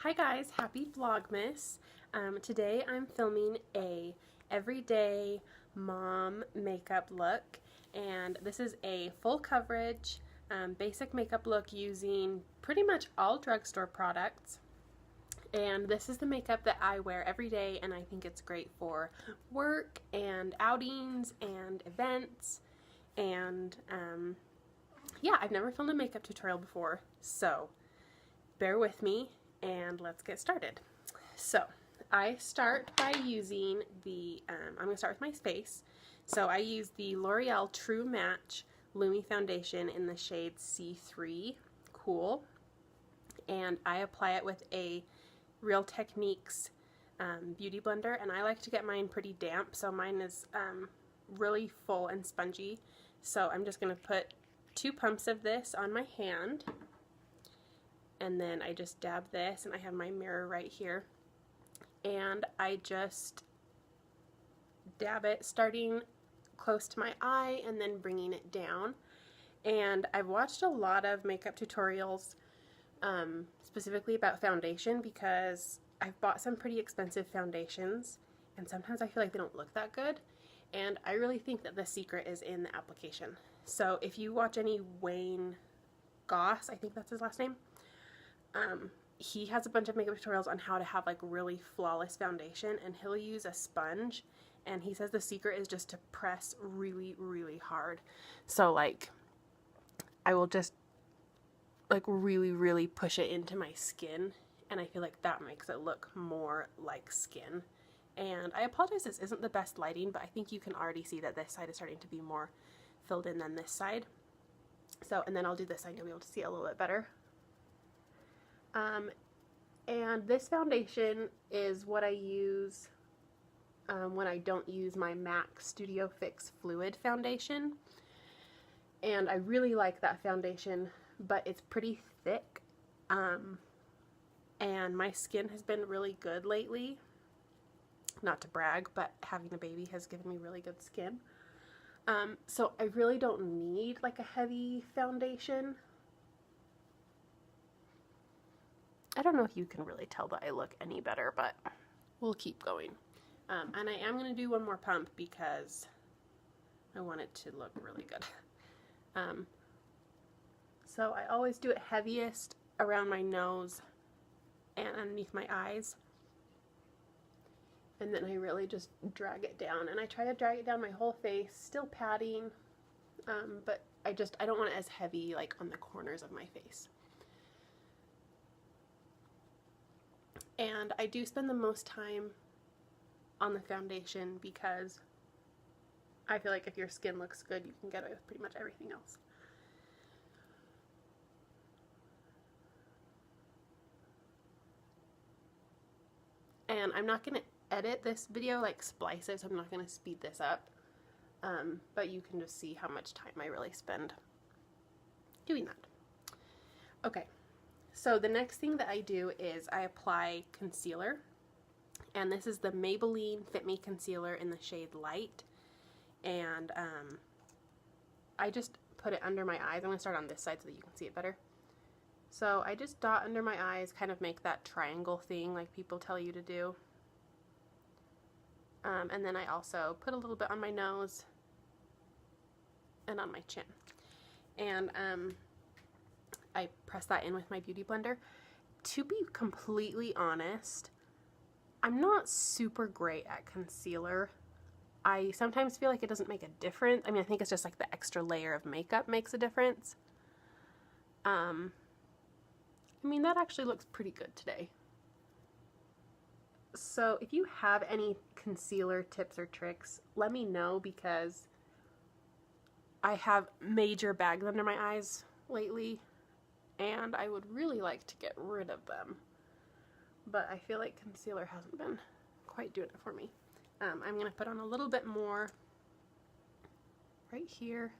Hi guys, happy Vlogmas. Today I'm filming a everyday mom makeup look, and this is a full coverage basic makeup look using pretty much all drugstore products. And this is the makeup that I wear every day, and I think it's great for work and outings and events. And yeah, I've never filmed a makeup tutorial before, so bear with me and let's get started. So I start by using I'm going to start with my face. So I use the L'Oreal True Match Lumi Foundation in the shade C3 Cool, and I apply it with a Real Techniques beauty blender, and I like to get mine pretty damp, so mine is really full and spongy. So I'm just going to put 2 pumps of this on my hand, and then I just dab this, and I have my mirror right here, and I just dab it starting close to my eye and then bringing it down. And I've watched a lot of makeup tutorials specifically about foundation because I've bought some pretty expensive foundations, and sometimes I feel like they don't look that good, and I really think that the secret is in the application. So if you watch any Wayne Goss, I think that's his last name, he has a bunch of makeup tutorials on how to have like really flawless foundation, and he'll use a sponge, and he says the secret is just to press really, really hard. So like I will just like really, really push it into my skin, and I feel like that makes it look more like skin. And I apologize, this isn't the best lighting, but I think you can already see that this side is starting to be more filled in than this side. So, and then I'll do this side, you'll be able to see it a little bit better. And this foundation is what I use when I don't use my MAC Studio Fix Fluid foundation. And I really like that foundation, but it's pretty thick. And my skin has been really good lately. Not to brag, but having a baby has given me really good skin. So I really don't need like a heavy foundation. I don't know if you can really tell that I look any better, but we'll keep going. And I am going to do one more pump because I want it to look really good. So I always do it heaviest around my nose and underneath my eyes. And then I really just drag it down. And I try to drag it down my whole face, still patting, but I don't want it as heavy like on the corners of my face. And I do spend the most time on the foundation because I feel like if your skin looks good, you can get away with pretty much everything else. And I'm not going to edit this video, like splice it, so I'm not going to speed this up. But you can just see how much time I really spend doing that. Okay. So the next thing that I do is I apply concealer, and this is the Maybelline Fit Me Concealer in the shade Light, and I just put it under my eyes. I'm going to start on this side so that you can see it better. So I just dot under my eyes, kind of make that triangle thing like people tell you to do, and then I also put a little bit on my nose and on my chin, and I press that in with my beauty blender. To be completely honest, I'm not super great at concealer. I sometimes feel like it doesn't make a difference. I mean, I think it's just like the extra layer of makeup makes a difference. I mean, that actually looks pretty good today. So if you have any concealer tips or tricks, let me know, because I have major bags under my eyes lately, and I would really like to get rid of them, but I feel like concealer hasn't been quite doing it for me. I'm going to put on a little bit more right here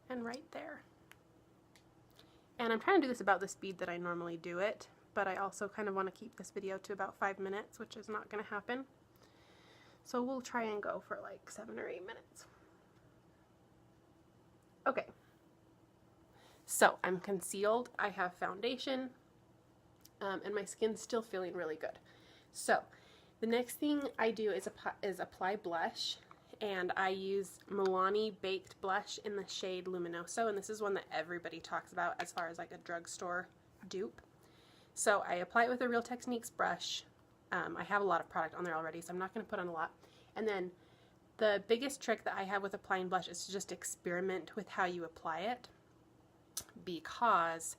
and right there. And I'm trying to do this about the speed that I normally do it, but I also kind of want to keep this video to about 5 minutes, which is not going to happen. So we'll try and go for like 7 or 8 minutes. Okay. So I'm concealed, I have foundation, and my skin's still feeling really good. So the next thing I do is apply blush, and I use Milani Baked Blush in the shade Luminoso, and this is one that everybody talks about as far as like a drugstore dupe. So I apply it with a Real Techniques brush. I have a lot of product on there already, so I'm not going to put on a lot. And then the biggest trick that I have with applying blush is to just experiment with how you apply it, because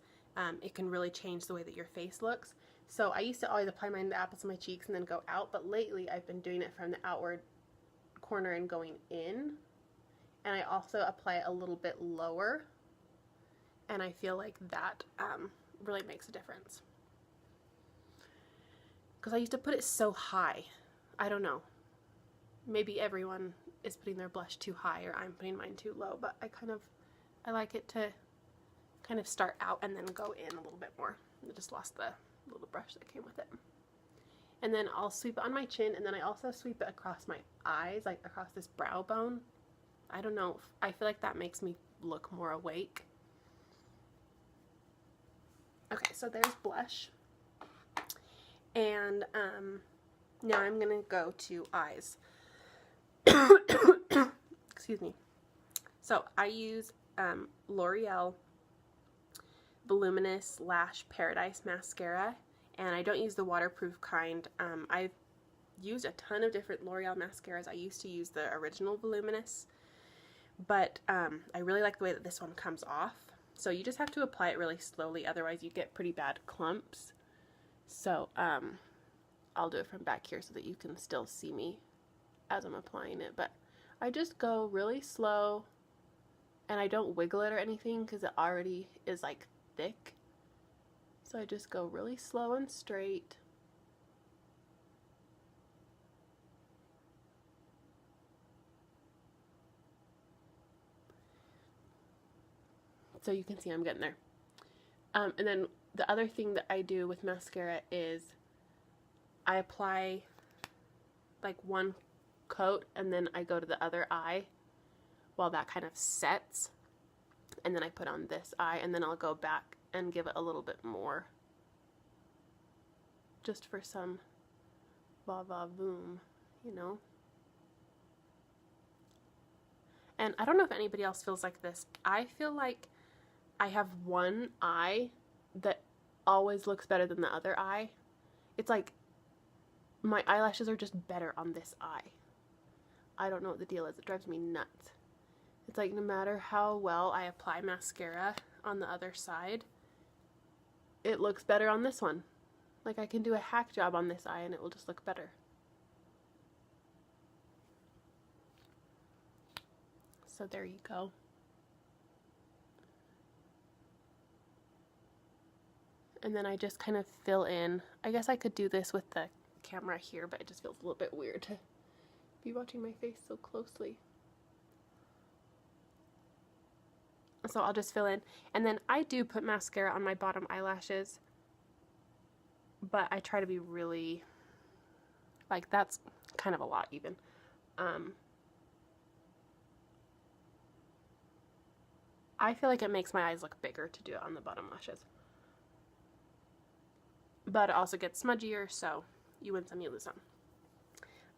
it can really change the way that your face looks. So I used to always apply mine to the apples of my cheeks and then go out, but lately I've been doing it from the outward corner and going in. And I also apply it a little bit lower, and I feel like that really makes a difference. Because I used to put it so high. I don't know. Maybe everyone is putting their blush too high, or I'm putting mine too low, but I like it to kind of start out and then go in a little bit more. I just lost the little brush that came with it. And then I'll sweep it on my chin, and then I also sweep it across my eyes, like across this brow bone. I don't know, I feel like that makes me look more awake. Okay, so there's blush. And now I'm gonna go to eyes. Excuse me. So I use L'Oreal Voluminous Lash Paradise Mascara, and I don't use the waterproof kind. I've used a ton of different L'Oreal mascaras. I used to use the original Voluminous, but I really like the way that this one comes off. So you just have to apply it really slowly, otherwise you get pretty bad clumps. So I'll do it from back here so that you can still see me as I'm applying it, but I just go really slow, and I don't wiggle it or anything because it already is like thick. So I just go really slow and straight. So you can see I'm getting there. And then the other thing that I do with mascara is I apply like one coat, and then I go to the other eye while that kind of sets, and then I put on this eye, and then I'll go back and give it a little bit more, just for some va-va-voom, you know. And I don't know if anybody else feels like this. I feel like I have one eye that always looks better than the other eye. It's like my eyelashes are just better on this eye. I don't know what the deal is. It drives me nuts. It's like no matter how well I apply mascara on the other side, it looks better on this one. Like I can do a hack job on this eye and it will just look better. So there you go. And then I just kind of fill in. I guess I could do this with the camera here, but it just feels a little bit weird to be watching my face so closely. So I'll just fill in. And then I do put mascara on my bottom eyelashes, but I try to be really, like, that's kind of a lot even. I feel like it makes my eyes look bigger to do it on the bottom lashes. But it also gets smudgier, so you win some, you lose some.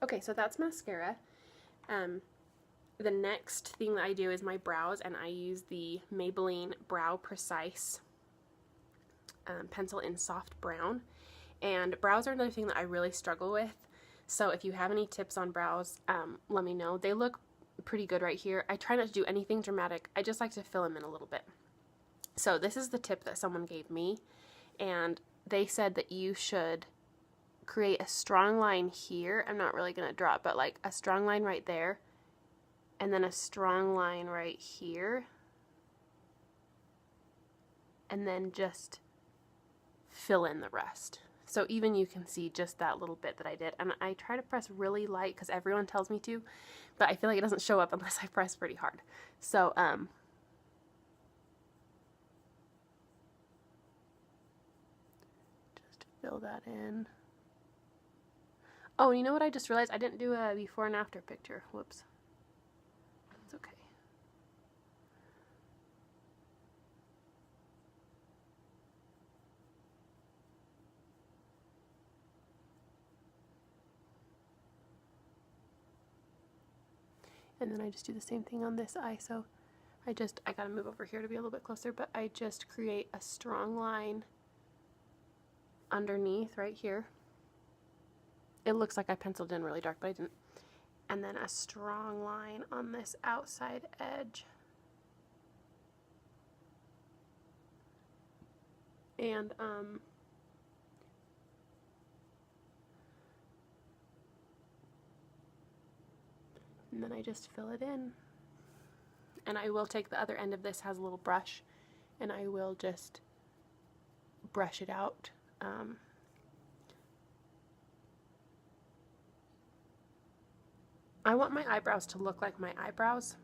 Okay, so that's mascara. The next thing that I do is my brows, and I use the Maybelline Brow Precise pencil in soft brown. And brows are another thing that I really struggle with. So if you have any tips on brows, let me know. They look pretty good right here. I try not to do anything dramatic. I just like to fill them in a little bit. So this is the tip that someone gave me, and they said that you should create a strong line here. I'm not really going to draw it, but like a strong line right there, and then a strong line right here, and then just fill in the rest. So even you can see just that little bit that I did, and I try to press really light because everyone tells me to, but I feel like it doesn't show up unless I press pretty hard. So just fill that in. Oh, you know what I just realized? I didn't do a before and after picture. Whoops. It's okay. And then I just do the same thing on this eye. So I gotta move over here to be a little bit closer, but I just create a strong line underneath right here. It looks like I penciled in really dark, but I didn't. And then a strong line on this outside edge. And then I just fill it in. And I will take the other end of this, has a little brush, and I will just brush it out. I want my eyebrows to look like my eyebrows,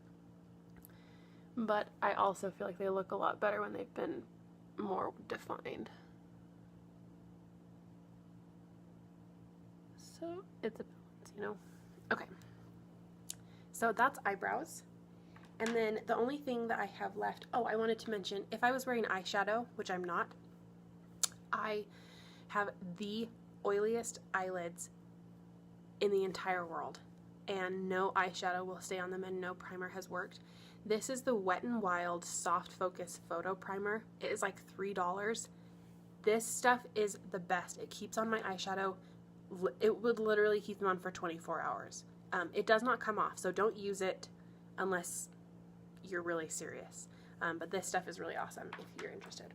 but I also feel like they look a lot better when they've been more defined. So it's a balance, you know? Okay. So that's eyebrows. And then the only thing that I have left, oh, I wanted to mention, if I was wearing eyeshadow, which I'm not, I have the oiliest eyelids in the entire world, and no eyeshadow will stay on them and no primer has worked. This is the Wet n Wild Soft Focus Photo Primer. It is like $3. This stuff is the best. It keeps on my eyeshadow. It would literally keep them on for 24 hours. It does not come off, so don't use it unless you're really serious. But this stuff is really awesome if you're interested.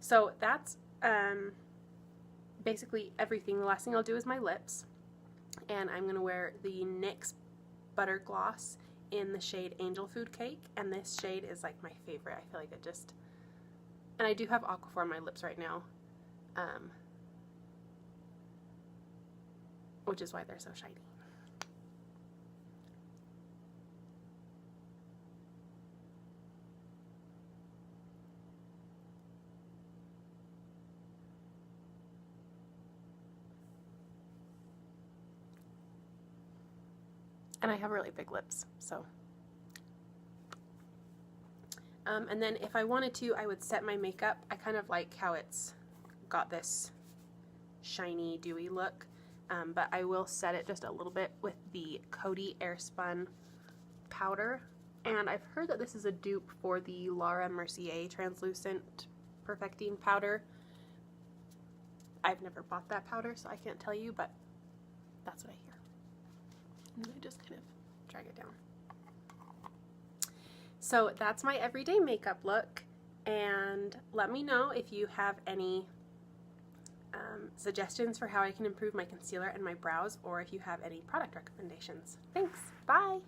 So that's basically everything. The last thing I'll do is my lips. And I'm going to wear the NYX Butter Gloss in the shade Angel Food Cake. And this shade is like my favorite. I feel like it just... And I do have Aquaphor on my lips right now. Which is why they're so shiny. And I have really big lips, so. And then if I wanted to, I would set my makeup. I kind of like how it's got this shiny, dewy look. But I will set it just a little bit with the Coty Airspun powder. And I've heard that this is a dupe for the Laura Mercier Translucent Perfecting Powder. I've never bought that powder, so I can't tell you, but that's what I hear. And I just kind of drag it down. So that's my everyday makeup look, and let me know if you have any suggestions for how I can improve my concealer and my brows, or if you have any product recommendations. Thanks. Bye.